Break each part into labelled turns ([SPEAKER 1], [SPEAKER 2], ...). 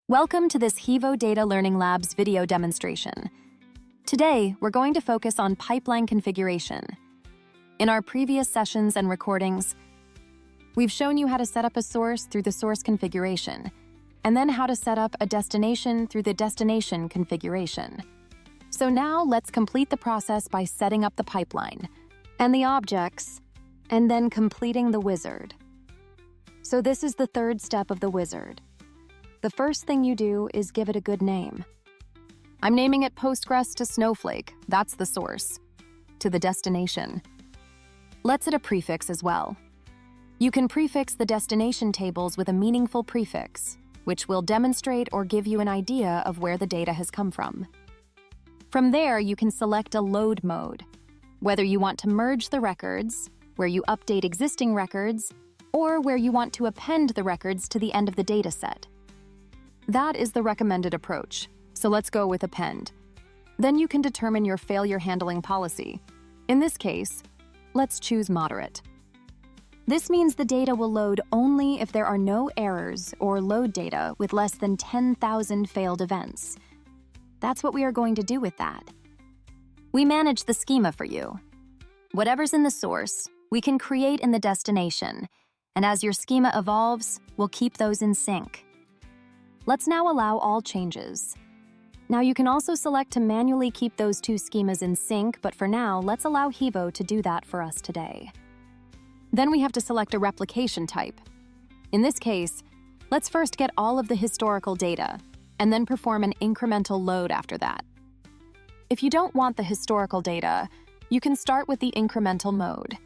[SPEAKER 1] Welcome to this Hevo Data Learning Lab's video demonstration. Today, we're going to focus on pipeline configuration. In our previous sessions and recordings, we've shown you how to set up a source through the source configuration, and then how to set up a destination through the destination configuration. So now let's complete the process by setting up the pipeline and the objects, and then completing the wizard. So this is the third step of the wizard. The first thing you do is give it a good name. I'm naming it Postgres to Snowflake, that's the source, to the destination. Let's add a prefix as well. You can prefix the destination tables with a meaningful prefix, which will demonstrate or give you an idea of where the data has come from. From there, you can select a load mode, whether you want to merge the records, where you update existing records, or where you want to append the records to the end of the dataset. That is the recommended approach, so let's go with append. Then you can determine your failure handling policy. In this case, let's choose moderate. This means the data will load only if there are no errors or load data with less than 10,000 failed events. That's what we are going to do with that. We manage the schema for you. Whatever's in the source, we can create in the destination, and as your schema evolves, we'll keep those in sync. Let's now allow all changes. Now you can also select to manually keep those two schemas in sync, but for now, let's allow Hevo to do that for us today. Then we have to select a replication type. In this case, let's first get all of the historical data, and then perform an incremental load after that. If you don't want the historical data, you can start with the incremental mode.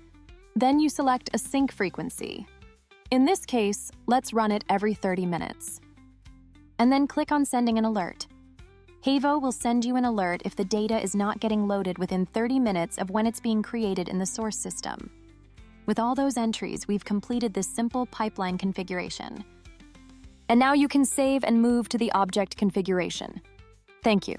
[SPEAKER 1] Then you select a sync frequency. In this case, let's run it every 30 minutes. And then click on sending an alert. Hevo will send you an alert if the data is not getting loaded within 30 minutes of when it's being created in the source system. With all those entries, we've completed this simple pipeline configuration. And now you can save and move to the object configuration. Thank you.